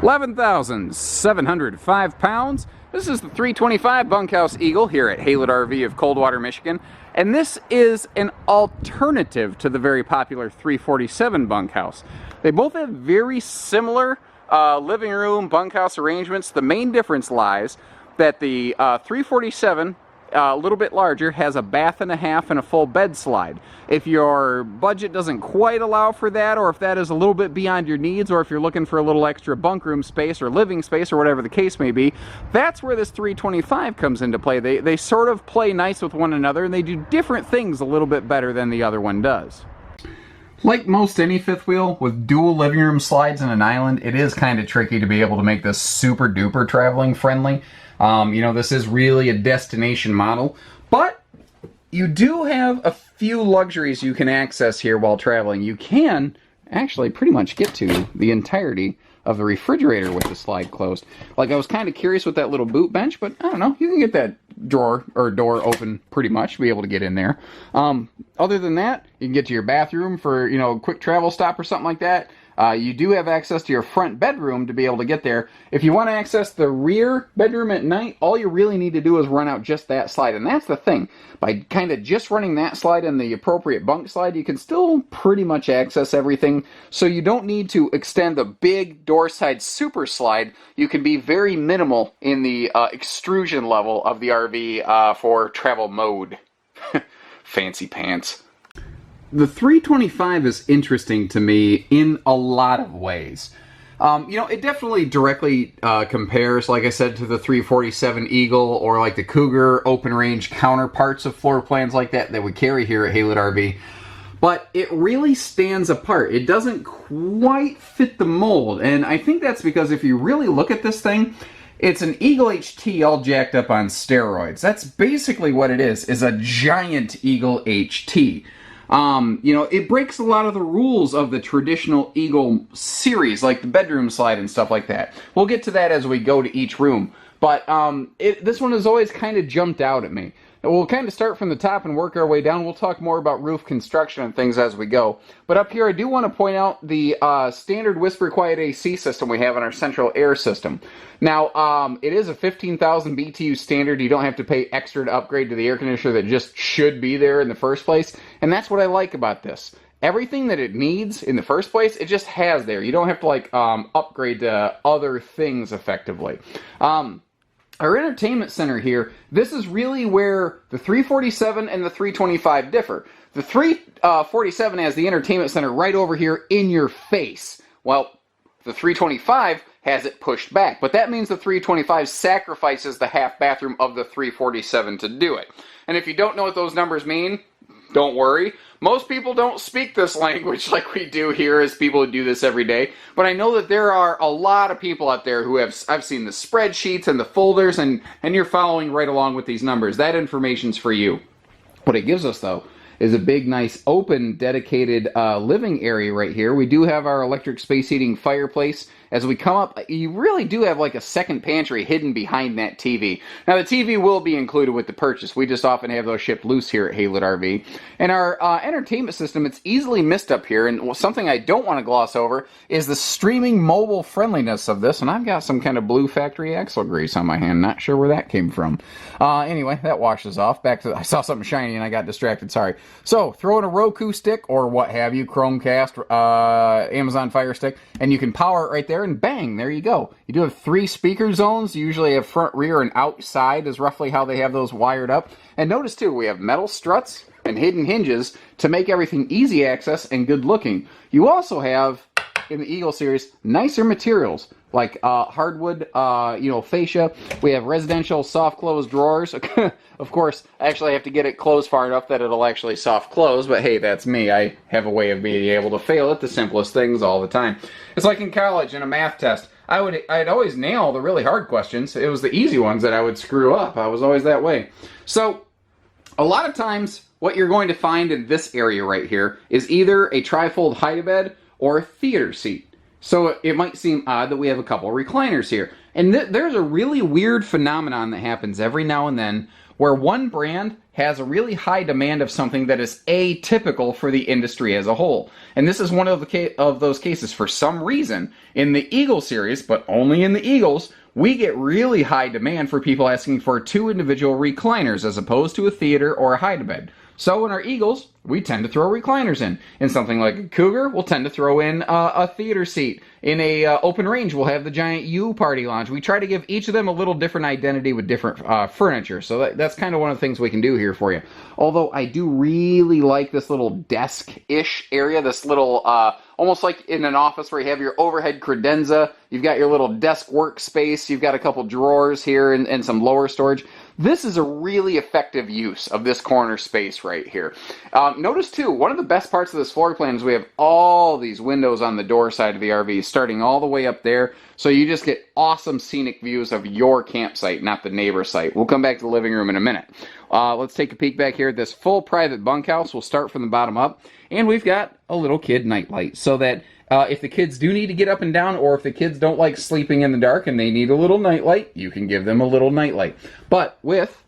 11,705 pounds. This is the 325 Bunkhouse Eagle here at Haylett RV of Coldwater, Michigan. And this is an alternative to the very popular 347 Bunkhouse. They both have very similar living room bunkhouse arrangements. The main difference lies that the 347, a little bit larger, has a bath and a half and a full bed slide. If your budget doesn't quite allow for that, or if that is a little bit beyond your needs, or if you're looking for a little extra bunk room space or living space or whatever the case may be, that's where this 325 comes into play. They sort of play nice with one another, and they do different things a little bit better than the other one does. Like most any fifth wheel, with dual living room slides and an island, it is kind of tricky to be able to make this super duper traveling friendly. You know, this is really a destination model, but you do have a few luxuries you can access here while traveling. You can actually pretty much get to the entirety of the refrigerator with the slide closed. Like, I was kind of curious with that little boot bench, but I don't know, you can get that drawer or door open pretty much to be able to get in there. Other than that, you can get to your bathroom for, you know, a quick travel stop or something like that. You do have access to your front bedroom to be able to get there. If you want to access the rear bedroom at night, all you really need to do is run out just that slide. And that's the thing. By kind of just running that slide and the appropriate bunk slide, you can still pretty much access everything. So you don't need to extend the big door side super slide. You can be very minimal in the extrusion level of the RV for travel mode. Fancy pants. The 325 is interesting to me in a lot of ways. You know, it definitely directly compares, like I said, to the 347 Eagle or like the Cougar open range counterparts of floor plans like that we carry here at Haylett RV. But it really stands apart. It doesn't quite fit the mold. And I think that's because if you really look at this thing, it's an Eagle HT all jacked up on steroids. That's basically what it is a giant Eagle HT. You know, it breaks a lot of the rules of the traditional Eagle series, like the bedroom slide and stuff like that. We'll get to that as we go to each room. But this one has always kind of jumped out at me. And we'll kind of start from the top and work our way down. We'll talk more about roof construction and things as we go. But up here, I do want to point out the standard Whisper Quiet AC system we have in our central air system. Now, it is a 15,000 BTU standard. You don't have to pay extra to upgrade to the air conditioner that just should be there in the first place. And that's what I like about this. Everything that it needs in the first place, it just has there. You don't have to like upgrade to other things effectively. Our entertainment center here, this is really where the 347 and the 325 differ. The 347 has the entertainment center right over here in your face. Well, the 325 has it pushed back, but that means the 325 sacrifices the half bathroom of the 347 to do it. And if you don't know what those numbers mean, don't worry. Most people don't speak this language like we do here as people who do this every day. But I know that there are a lot of people out there who I've seen the spreadsheets and the folders, and you're following right along with these numbers. That information's for you. What it gives us, though, is a big, nice, open, dedicated living area right here. We do have our electric space heating fireplace. As we come up, you really do have like a second pantry hidden behind that TV. Now, the TV will be included with the purchase. We just often have those shipped loose here at Haylett RV. And our entertainment system, it's easily missed up here. And something I don't want to gloss over is the streaming mobile friendliness of this. And I've got some kind of blue factory axle grease on my hand. Not sure where that came from. Anyway, that washes off. Back to, I saw something shiny and I got distracted. Sorry. So, throw in a Roku stick or what have you, Chromecast, Amazon Fire Stick, and you can power it right there. And bang, there you go. You do have 3 speaker zones. You usually have front, rear, and outside is roughly how they have those wired up. And notice too, we have metal struts and hidden hinges to make everything easy access and good looking. You also have, in the Eagle series, nicer materials like hardwood, fascia. We have residential soft close drawers. Of course, I actually have to get it closed far enough that it'll actually soft close, but hey, that's me. I have a way of being able to fail at the simplest things all the time. It's like in college in a math test. I'd always nail the really hard questions. It was the easy ones that I would screw up. I was always that way. So, a lot of times, what you're going to find in this area right here is either a trifold hide-a-bed or a theater seat. So it might seem odd that we have a couple recliners here. And there's a really weird phenomenon that happens every now and then where one brand has a really high demand of something that is atypical for the industry as a whole. And this is one of those cases. For some reason, in the Eagle series, but only in the Eagles, we get really high demand for people asking for 2 individual recliners as opposed to a theater or a hide-a-bed. So in our Eagles, we tend to throw recliners in. In something like a Cougar, we'll tend to throw in a theater seat. In a open range, we'll have the giant U party lounge. We try to give each of them a little different identity with different furniture. So that's kind of one of the things we can do here for you. Although I do really like this little desk-ish area, this little, almost like in an office where you have your overhead credenza, you've got your little desk workspace, you've got a couple drawers here and some lower storage. This is a really effective use of this corner space right here. Notice too, one of the best parts of this floor plan is we have all these windows on the door side of the RV, starting all the way up there, so you just get awesome scenic views of your campsite, not the neighbor site. We'll come back to the living room in a minute. Let's take a peek back here at this full private bunkhouse. We'll start from the bottom up, and we've got a little kid nightlight, so that if the kids do need to get up and down, or if the kids don't like sleeping in the dark and they need a little nightlight, you can give them a little nightlight. But with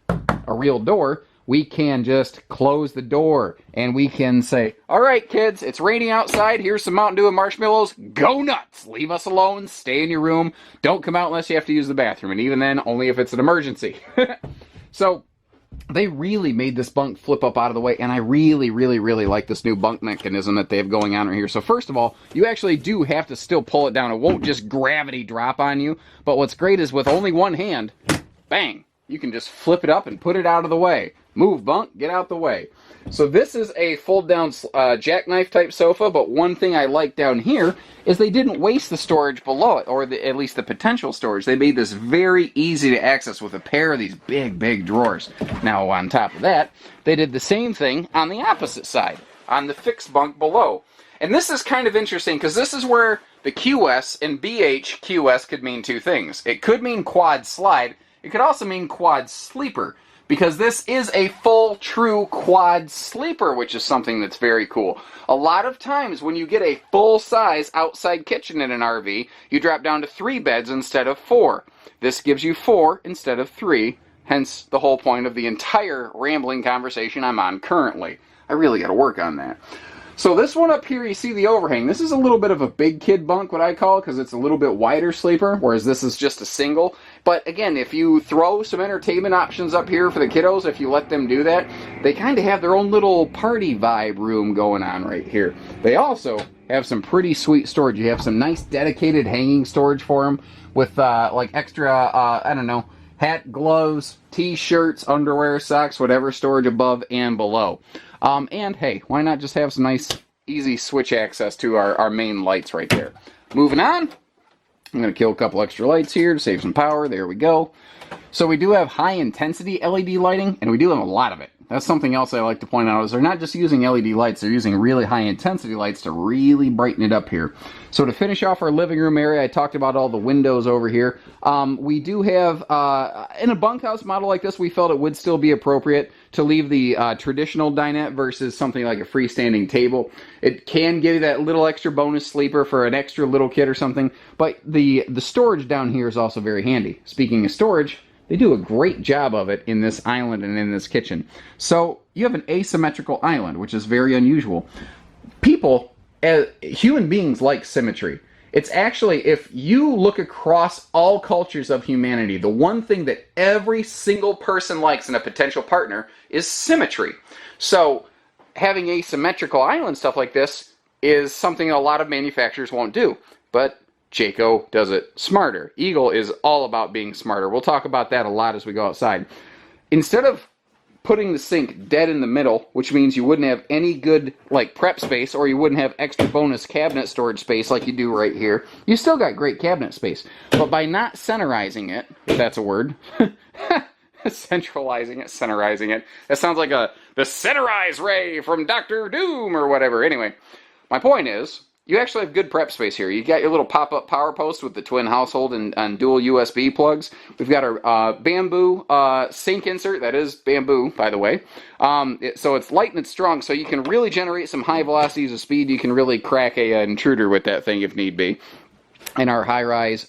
a real door, we can just close the door and we can say, all right, kids, it's raining outside. Here's some Mountain Dew and marshmallows. Go nuts. Leave us alone. Stay in your room. Don't come out unless you have to use the bathroom. And even then, only if it's an emergency. So they really made this bunk flip up out of the way, and I really, really, really like this new bunk mechanism that they have going on right here. So first of all, you actually do have to still pull it down. It won't just gravity drop on you. But what's great is with only one hand, bang, you can just flip it up and put it out of the way. Move, bunk, get out the way. So this is a fold-down jackknife type sofa, but one thing I like down here is they didn't waste the storage below it, or at least the potential storage. They made this very easy to access with a pair of these big, big drawers. Now, on top of that, they did the same thing on the opposite side, on the fixed bunk below. And this is kind of interesting, because this is where the QS and BHQS could mean two things. It could mean quad slide. It could also mean quad sleeper, because this is a full, true quad sleeper, which is something that's very cool. A lot of times when you get a full-size outside kitchen in an RV, you drop down to 3 beds instead of 4. This gives you 4 instead of 3, hence the whole point of the entire rambling conversation I'm on currently. I really got to work on that. So this one up here, you see the overhang. This is a little bit of a big kid bunk, what I call it, because it's a little bit wider sleeper, whereas this is just a single. But again, if you throw some entertainment options up here for the kiddos, if you let them do that, they kind of have their own little party vibe room going on right here. They also have some pretty sweet storage. You have some nice dedicated hanging storage for them with like extra, I don't know, hat, gloves, t-shirts, underwear, socks, whatever storage above and below. And hey, why not just have some nice, easy switch access to our main lights right there. Moving on, I'm going to kill a couple extra lights here to save some power. There we go. So we do have high intensity LED lighting, and we do have a lot of it. That's something else I like to point out, is they're not just using LED lights, they're using really high intensity lights to really brighten it up here. So to finish off our living room area, I talked about all the windows over here. We do have, in a bunkhouse model like this, we felt it would still be appropriate to leave the traditional dinette versus something like a freestanding table. It can give you that little extra bonus sleeper for an extra little kid or something, but the storage down here is also very handy. Speaking of storage, they do a great job of it in this island and in this kitchen. So you have an asymmetrical island, which is very unusual. People, human beings, like symmetry. It's actually, if you look across all cultures of humanity, the one thing that every single person likes in a potential partner is symmetry. So having asymmetrical island stuff like this is something a lot of manufacturers won't do. But Jayco does it smarter. Eagle is all about being smarter. We'll talk about that a lot as we go outside. Instead of putting the sink dead in the middle, which means you wouldn't have any good like prep space, or you wouldn't have extra bonus cabinet storage space like you do right here, you still got great cabinet space. But by not centerizing it, if that's a word, centralizing it, centerizing it, that sounds like the centerize ray from Dr. Doom or whatever. Anyway, my point is, you actually have good prep space here. You got your little pop-up power post with the twin household and dual USB plugs. We've got our bamboo sink insert. That is bamboo, by the way. So it's light and it's strong, so you can really generate some high velocities of speed. You can really crack a intruder with that thing if need be. And our high-rise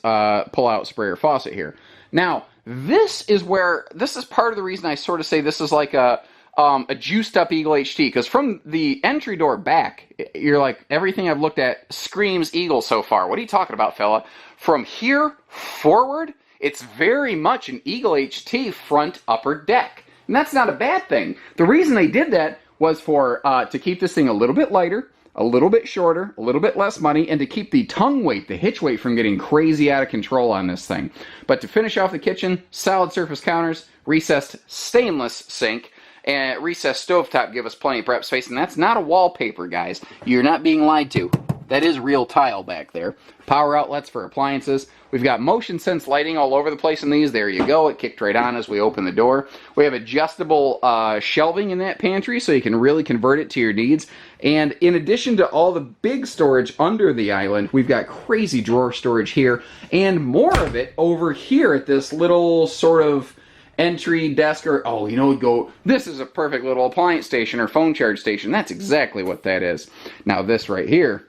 pull-out sprayer faucet here. Now, this is part of the reason I sort of say this is like a a juiced up Eagle HT, because from the entry door back, you're like, everything I've looked at screams Eagle so far. What are you talking about, fella? From here forward, it's very much an Eagle HT front upper deck. And that's not a bad thing. The reason they did that was for to keep this thing a little bit lighter, a little bit shorter, a little bit less money, and to keep the tongue weight, the hitch weight, from getting crazy out of control on this thing. But to finish off the kitchen, solid surface counters, recessed stainless sink, and recessed stovetop give us plenty of prep space. And that's not a wallpaper, guys. You're not being lied to. That is real tile back there. Power outlets for appliances. We've got motion sense lighting all over the place in these. There you go. It kicked right on as we open the door. We have adjustable shelving in that pantry, so you can really convert it to your needs. And in addition to all the big storage under the island, we've got crazy drawer storage here, and more of it over here at this little sort of entry desk, or, oh, you know, this is a perfect little appliance station or phone charge station. That's exactly what that is. Now this right here,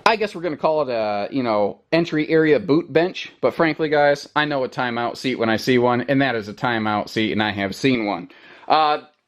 I guess we're going to call it a, you know, entry area boot bench. But frankly, guys, I know a timeout seat when I see one, and that is a timeout seat, and I have seen one.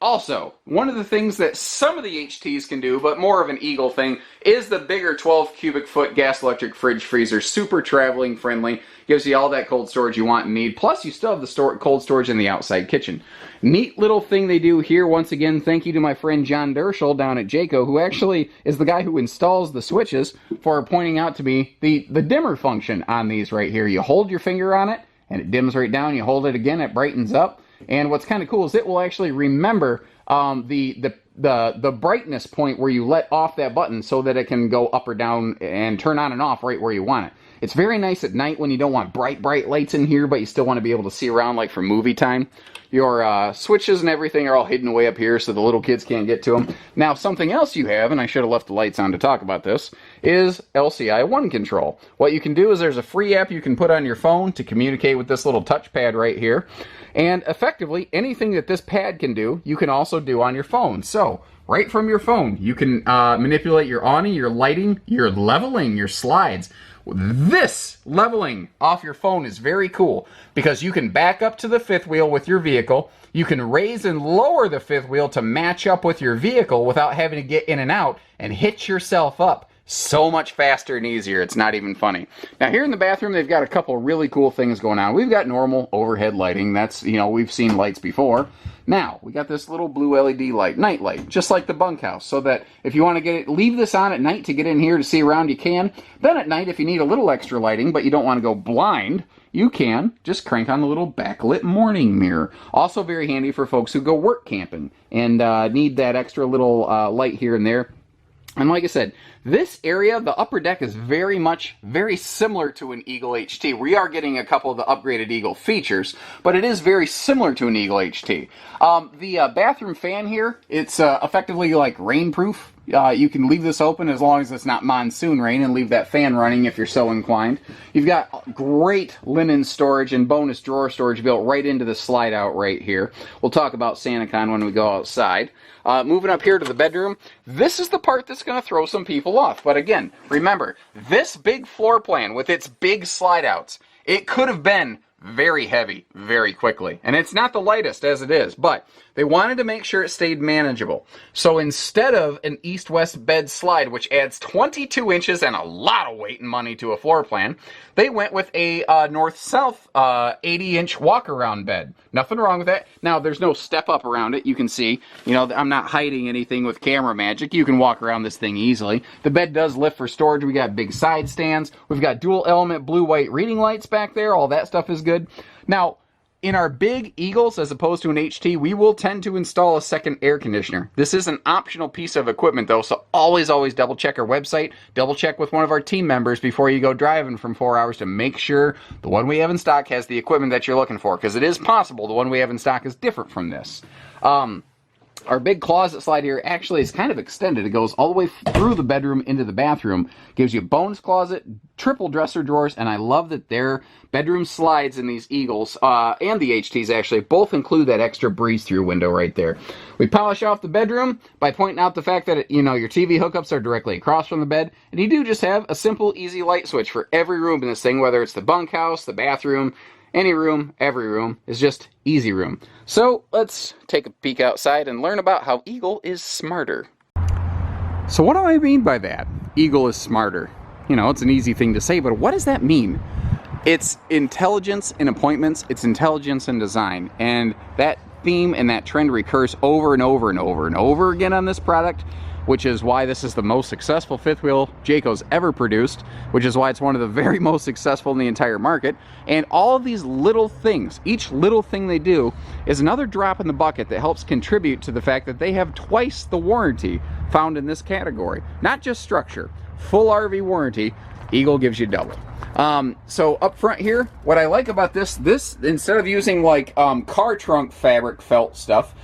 Also, one of the things that some of the HTs can do, but more of an Eagle thing, is the bigger 12 cubic foot gas electric fridge freezer. Super traveling friendly. Gives you all that cold storage you want and need. Plus, you still have the cold storage in the outside kitchen. Neat little thing they do here. Once again, thank you to my friend John Derschel down at Jayco, who actually is the guy who installs the switches, for pointing out to me the dimmer function on these right here. You hold your finger on it, and it dims right down. You hold it again, it brightens up. And what's kind of cool is it will actually remember the brightness point where you let off that button, so that it can go up or down and turn on and off right where you want it. It's very nice at night when you don't want bright lights in here, but you still want to be able to see around, like for movie time. Your switches and everything are all hidden away up here, so the little kids can't get to them. Now, something else you have, and I should have left the lights on to talk about this, is LCI One Control. What you can do is there's a free app you can put on your phone to communicate with this little touchpad right here. And effectively, anything that this pad can do, you can also do on your phone. So, right from your phone, you can manipulate your awning, your lighting, your leveling, your slides. This leveling off your phone is very cool, because you can back up to the fifth wheel with your vehicle. You can raise and lower the fifth wheel to match up with your vehicle without having to get in and out and hitch yourself up. So much faster and easier, it's not even funny. Now here in the bathroom, they've got a couple really cool things going on. We've got normal overhead lighting. That's, you know, we've seen lights before. Now, we got this little blue LED light, night light, just like the bunkhouse, so that if you want to leave this on at night to get in here to see around, you can. Then at night, if you need a little extra lighting, but you don't want to go blind, you can just crank on the little backlit morning mirror. Also very handy for folks who go work camping and need that extra little light here and there. And like I said, this area, the upper deck, is very similar to an Eagle HT. We are getting a couple of the upgraded Eagle features, but it is very similar to an Eagle HT. The bathroom fan here, it's effectively like rainproof. You can leave this open as long as it's not monsoon rain, and leave that fan running if you're so inclined. You've got great linen storage and bonus drawer storage built right into the slide out right here. We'll talk about SantaCon when we go outside. Moving up here to the bedroom, this is the part that's going to throw some people off. But again, remember, this big floor plan with its big slide outs, it could have been very heavy very quickly. And it's not the lightest as it is, but they wanted to make sure it stayed manageable. So instead of an east-west bed slide, which adds 22 inches and a lot of weight and money to a floor plan, they went with a north-south 80-inch walk-around bed. Nothing wrong with that. Now, there's no step-up around it. You can see, you know, I'm not hiding anything with camera magic. You can walk around this thing easily. The bed does lift for storage. We got big side stands. We've got dual-element blue-white reading lights back there. All that stuff is good. Now, in our big Eagles, as opposed to an HT, we will tend to install a second air conditioner. This is an optional piece of equipment, though, so always double check our website, double check with one of our team members before you go driving from 4 hours to make sure the one we have in stock has the equipment that you're looking for, because it is possible the one we have in stock is different from this. Our big closet slide here actually is kind of extended. It goes all the way through the bedroom into the bathroom. Gives you a bonus closet, triple dresser drawers, and I love that their bedroom slides in these Eagles, and the HTs actually, both include that extra breeze-through window right there. We polish off the bedroom by pointing out the fact that, you know, your TV hookups are directly across from the bed, and you do just have a simple, easy light switch for every room in this thing, whether it's the bunkhouse, the bathroom, Any room, every room is just easy room. So let's take a peek outside and learn about how Eagle is smarter. So what do I mean by that? Eagle is smarter. You know, it's an easy thing to say, but what does that mean? It's intelligence in appointments, it's intelligence in design, and that theme and that trend recurs over and over and over and over again on this product, which is why this is the most successful fifth wheel Jayco's ever produced, which is why it's one of the very most successful in the entire market. And all of these little things, each little thing they do is another drop in the bucket that helps contribute to the fact that they have twice the warranty found in this category. Not just structure, full RV warranty, Eagle gives you double. So up front here, what I like about this instead of using like car trunk fabric felt stuff,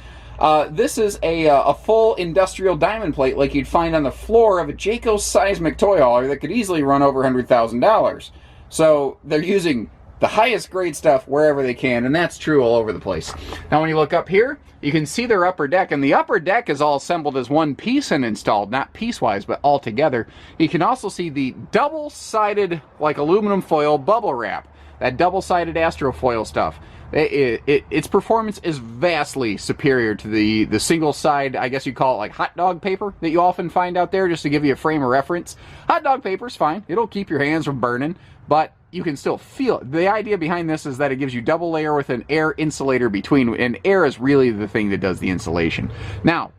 this is a full industrial diamond plate like you'd find on the floor of a Jayco seismic toy hauler that could easily run over $100,000. So they're using the highest grade stuff wherever they can, and that's true all over the place. Now when you look up here, you can see their upper deck, and the upper deck is all assembled as one piece and installed, not piecewise, but all together. You can also see the double-sided, like aluminum foil bubble wrap, that double-sided astrofoil stuff. Its performance is vastly superior to the single side, I guess you call it like hot dog paper that you often find out there, just to give you a frame of reference. Hot dog paper's fine. It'll keep your hands from burning, but you can still feel it. The idea behind this is that it gives you double layer with an air insulator between, and air is really the thing that does the insulation. Now,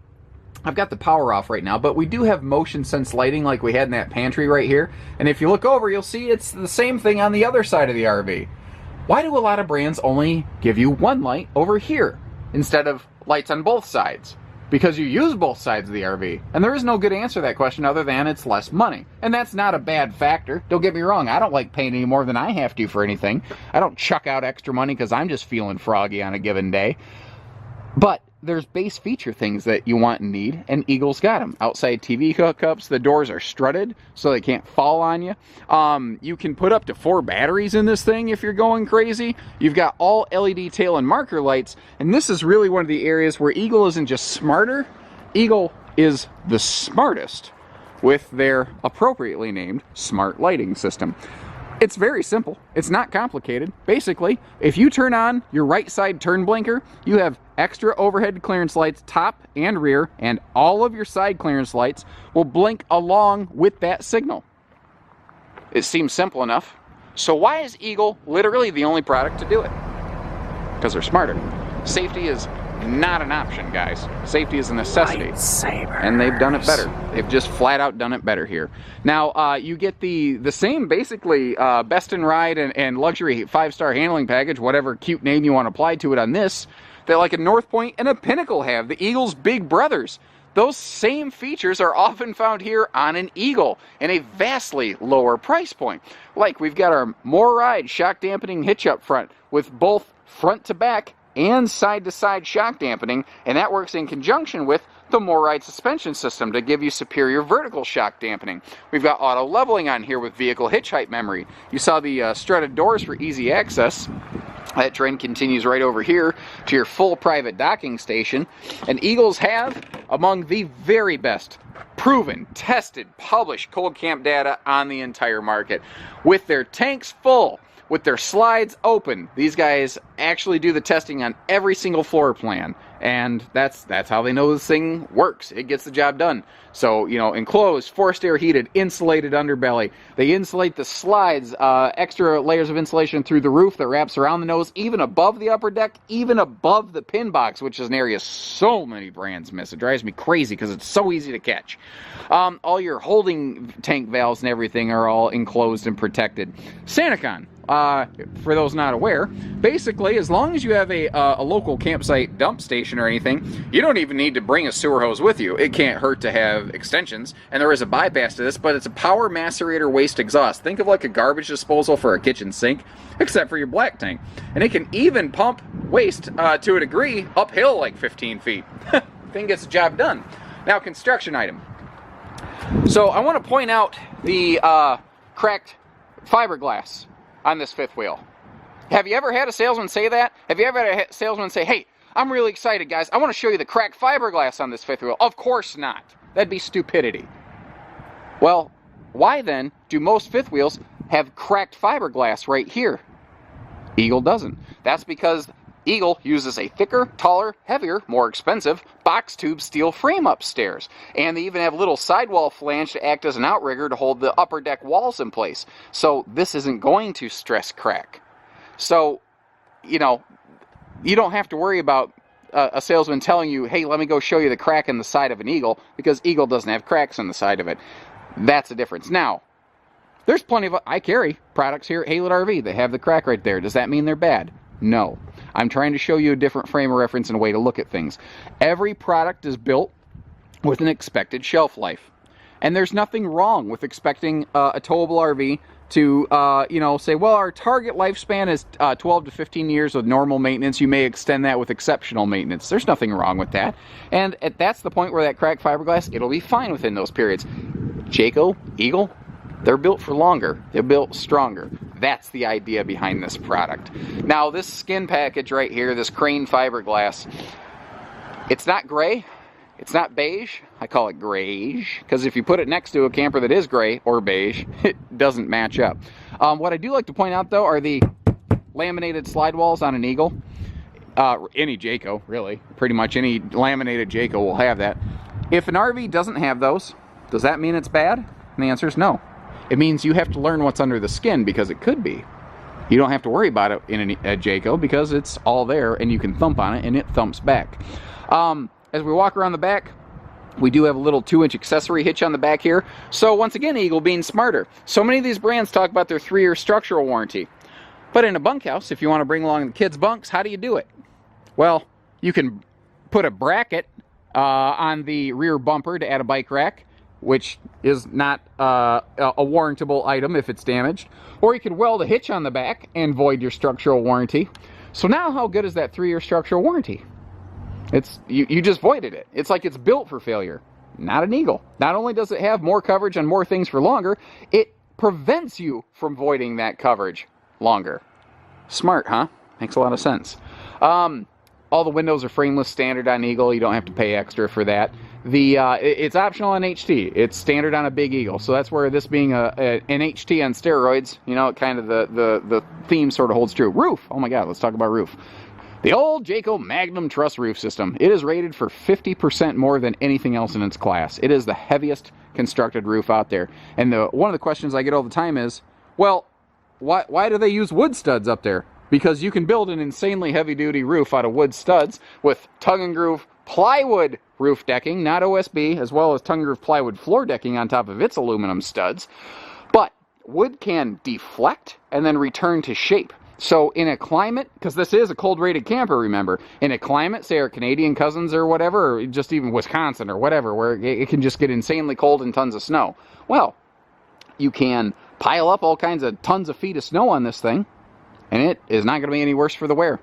I've got the power off right now, but we do have motion sense lighting like we had in that pantry right here. And if you look over, you'll see it's the same thing on the other side of the RV. Why do a lot of brands only give you one light over here instead of lights on both sides? Because you use both sides of the RV. And there is no good answer to that question other than it's less money. And that's not a bad factor. Don't get me wrong, I don't like paying any more than I have to for anything. I don't chuck out extra money because I'm just feeling froggy on a given day. But there's base feature things that you want and need, and Eagle's got them. Outside TV hookups, the doors are strutted so they can't fall on you. You can put up to 4 batteries in this thing if you're going crazy. You've got all LED tail and marker lights, and this is really one of the areas where Eagle isn't just smarter, Eagle is the smartest with their appropriately named smart lighting system. It's very simple. It's not complicated. Basically, if you turn on your right side turn blinker, you have extra overhead clearance lights, top and rear, and all of your side clearance lights will blink along with that signal. It seems simple enough. So why is Eagle literally the only product to do it? Because they're smarter. Safety is not an option, guys. Safety is a necessity. Lightsabers. And they've done it better. They've just flat out done it better here. Now, you get the same, basically, best in ride and luxury 5-star handling package, whatever cute name you want to apply to it on this, that like a North Point and a Pinnacle have, the Eagle's big brothers. Those same features are often found here on an Eagle in a vastly lower price point. Like, we've got our More Ride shock dampening hitch up front with both front to back and side-to-side shock dampening, and that works in conjunction with the More Ride suspension system to give you superior vertical shock dampening. We've got auto leveling on here with vehicle hitch height memory. You saw the strutted doors for easy access. That trend continues right over here to your full private docking station. And Eagles have among the very best proven, tested, published cold camp data on the entire market. With their tanks full, with their slides open, these guys actually do the testing on every single floor plan, and that's how they know this thing works. It gets the job done. So, you know, enclosed, forced air heated, insulated underbelly. They insulate the slides, extra layers of insulation through the roof that wraps around the nose, even above the upper deck, even above the pin box, which is an area so many brands miss. It drives me crazy because it's so easy to catch. All your holding tank valves and everything are all enclosed and protected. Santicon. For those not aware, basically, as long as you have a local campsite dump station or anything, you don't even need to bring a sewer hose with you. It can't hurt to have extensions, and there is a bypass to this, but it's a power macerator waste exhaust. Think of like a garbage disposal for a kitchen sink, except for your black tank. And it can even pump waste to a degree uphill like 15 feet. Thing gets the job done. Now, construction item. So I want to point out the cracked fiberglass on this fifth wheel. Have you ever had a salesman say that? Have you ever had a salesman say, hey, I'm really excited, guys. I want to show you the cracked fiberglass on this fifth wheel? Of course not. That'd be stupidity. Well, why then do most fifth wheels have cracked fiberglass right here? Eagle doesn't. That's because Eagle uses a thicker, taller, heavier, more expensive box tube steel frame upstairs. And they even have a little sidewall flange to act as an outrigger to hold the upper deck walls in place. So this isn't going to stress crack. So, you know, you don't have to worry about a salesman telling you, hey, let me go show you the crack in the side of an Eagle, because Eagle doesn't have cracks on the side of it. That's the difference. Now, there's plenty of, I carry products here at Haylett RV that have the crack right there. Does that mean they're bad? No. I'm trying to show you a different frame of reference and a way to look at things. Every product is built with an expected shelf life. And there's nothing wrong with expecting a towable RV to, you know, say, well, our target lifespan is 12 to 15 years with normal maintenance. You may extend that with exceptional maintenance. There's nothing wrong with that. And that's the point where that cracked fiberglass, it'll be fine within those periods. Jayco, Eagle, they're built for longer. They're built stronger. That's the idea behind this product. Now, this skin package right here, this crane fiberglass, it's not gray. It's not beige. I call it grayish, because if you put it next to a camper that is gray or beige, it doesn't match up. What I do like to point out, though, are the laminated slide walls on an Eagle. Any Jayco, really. Pretty much any laminated Jayco will have that. If an RV doesn't have those, does that mean it's bad? And the answer is no. It means you have to learn what's under the skin, because it could be. You don't have to worry about it in a Jayco, because it's all there and you can thump on it and it thumps back. As we walk around the back, we do have a little 2-inch accessory hitch on the back here. So once again, Eagle being smarter. So many of these brands talk about their 3-year structural warranty. But in a bunkhouse, if you want to bring along the kids' bunks, how do you do it? Well, you can put a bracket on the rear bumper to add a bike rack, which is not a warrantable item if it's damaged. Or you could weld a hitch on the back and void your structural warranty. So now how good is that 3-year structural warranty? You just voided it. It's like it's built for failure. Not an Eagle. Not only does it have more coverage on more things for longer, it prevents you from voiding that coverage longer. Smart, huh? Makes a lot of sense. All the windows are frameless standard on Eagle. You don't have to pay extra for that. It's optional on HT. It's standard on a big Eagle. So that's where this being an HT on steroids, you know, kind of the theme sort of holds true. Roof. Oh my God, let's talk about roof. The old Jayco Magnum Truss roof system. It is rated for 50% more than anything else in its class. It is the heaviest constructed roof out there. And one of the questions I get all the time is, well, why do they use wood studs up there? Because you can build an insanely heavy-duty roof out of wood studs with tongue-and-groove plywood roof decking, not OSB, as well as tongue-and-groove plywood floor decking on top of its aluminum studs. But wood can deflect and then return to shape. So in a climate, because this is a cold-rated camper, remember, in a climate, say our Canadian cousins or whatever, or just even Wisconsin or whatever, where it can just get insanely cold and tons of snow. Well, you can pile up all kinds of tons of feet of snow on this thing, and it is not going to be any worse for the wear.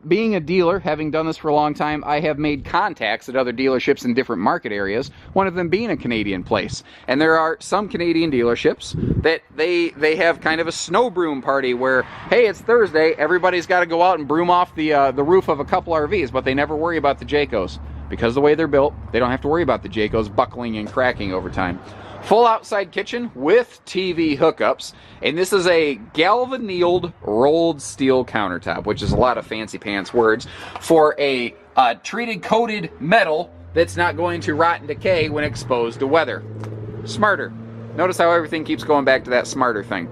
Being a dealer, having done this for a long time, I have made contacts at other dealerships in different market areas, one of them being a Canadian place. And there are some Canadian dealerships that they have kind of a snow broom party where, hey, it's Thursday, everybody's got to go out and broom off the roof of a couple RVs, but they never worry about the Jaycos. Because the way they're built, they don't have to worry about the Jaycos buckling and cracking over time. Full outside kitchen with TV hookups, and this is a galvanized rolled steel countertop, which is a lot of fancy pants words for a treated coated metal that's not going to rot and decay when exposed to weather. Smarter. Notice how everything keeps going back to that smarter thing.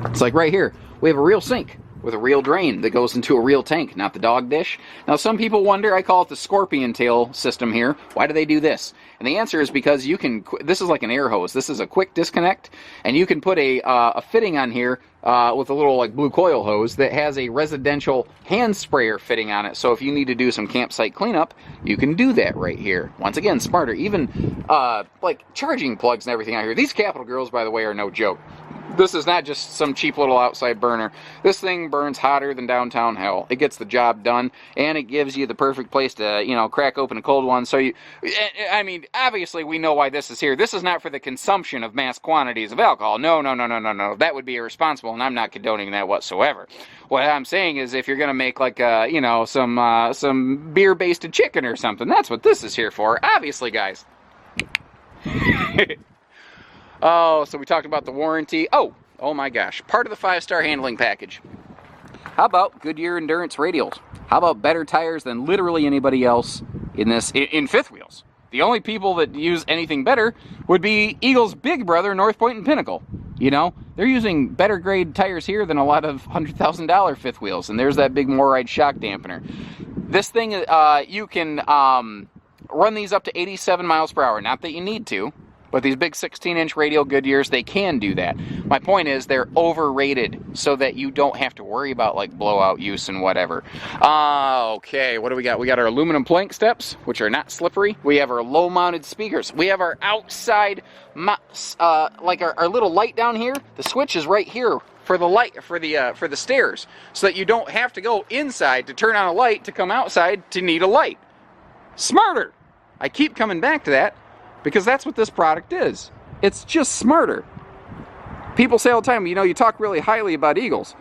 It's like right here, we have a real sink with a real drain that goes into a real tank, not the dog dish. Now some people wonder, I call it the scorpion tail system here, why do they do this? And the answer is because you can, this is like an air hose, this is a quick disconnect, and you can put a fitting on here with a little like blue coil hose that has a residential hand sprayer fitting on it, so if you need to do some campsite cleanup, you can do that right here. Once again, smarter, even like charging plugs and everything out here. These Capital Grills, by the way, are no joke. This is not just some cheap little outside burner. This thing burns hotter than downtown hell. It gets the job done, and it gives you the perfect place to, you know, crack open a cold one. So I mean, obviously we know why this is here. This is not for the consumption of mass quantities of alcohol. No. That would be irresponsible, and I'm not condoning that whatsoever. What I'm saying is if you're going to make like, you know, some beer-based chicken or something, that's what this is here for. Obviously, guys. Oh, so we talked about the warranty. Oh my gosh. Part of the 5-star handling package. How about Goodyear Endurance radials? How about better tires than literally anybody else in fifth wheels? The only people that use anything better would be Eagle's big brother, North Point and Pinnacle. You know, they're using better grade tires here than a lot of $100,000 fifth wheels. And there's that big Moride shock dampener. This thing, you can run these up to 87 miles per hour. Not that you need to, but these big 16-inch radial Goodyears, they can do that. My point is they're overrated so that you don't have to worry about like blowout use and whatever. Okay, what do we got? We got our aluminum plank steps, which are not slippery. We have our low-mounted speakers. We have our outside, like our little light down here. The switch is right here for the light, for the stairs, so that you don't have to go inside to turn on a light to come outside to need a light. Smarter! I keep coming back to that, because that's what this product is. It's just smarter. People say all the time, you know, you talk really highly about Eagles.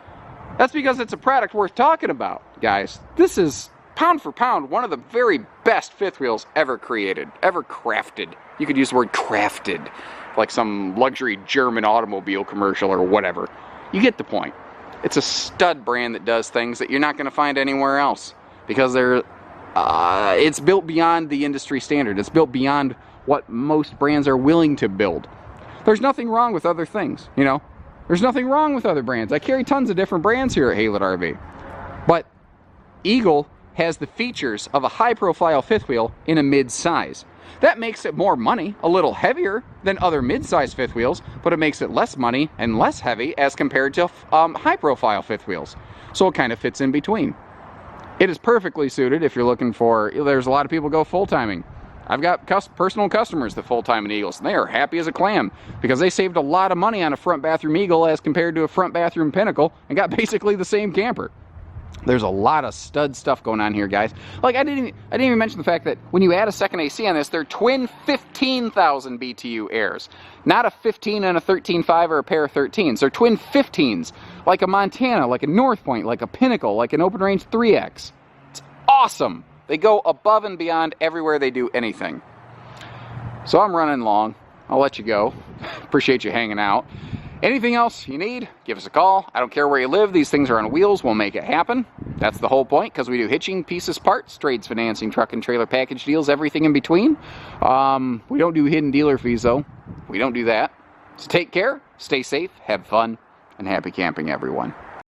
That's because it's a product worth talking about, guys. This is, pound for pound, one of the very best fifth wheels ever created, ever crafted. You could use the word crafted, like some luxury German automobile commercial or whatever. You get the point. It's a stud brand that does things that you're not going to find anywhere else, because it's built beyond the industry standard. It's built beyond what most brands are willing to build. There's nothing wrong with other things, you know? There's nothing wrong with other brands. I carry tons of different brands here at Haylett RV. But Eagle has the features of a high-profile fifth wheel in a mid-size. That makes it more money, a little heavier than other mid-size fifth wheels, but it makes it less money and less heavy as compared to high-profile fifth wheels. So it kind of fits in between. It is perfectly suited if you're looking for, there's a lot of people go full-timing. I've got personal customers that full-time in Eagles, and they are happy as a clam because they saved a lot of money on a front bathroom Eagle as compared to a front bathroom Pinnacle and got basically the same camper. There's a lot of stud stuff going on here, guys. Like, I didn't even mention the fact that when you add a second AC on this, they're twin 15,000 BTU airs. Not a 15 and a 13.5 or a pair of 13s. They're twin 15s, like a Montana, like a North Point, like a Pinnacle, like an Open Range 3X. It's awesome. They go above and beyond everywhere they do anything. So I'm running long. I'll let you go. Appreciate you hanging out. Anything else you need, give us a call. I don't care where you live. These things are on wheels. We'll make it happen. That's the whole point, because we do hitching, pieces, parts, trades, financing, truck and trailer package deals, everything in between. We don't do hidden dealer fees, though. We don't do that. So take care, stay safe, have fun, and happy camping, everyone.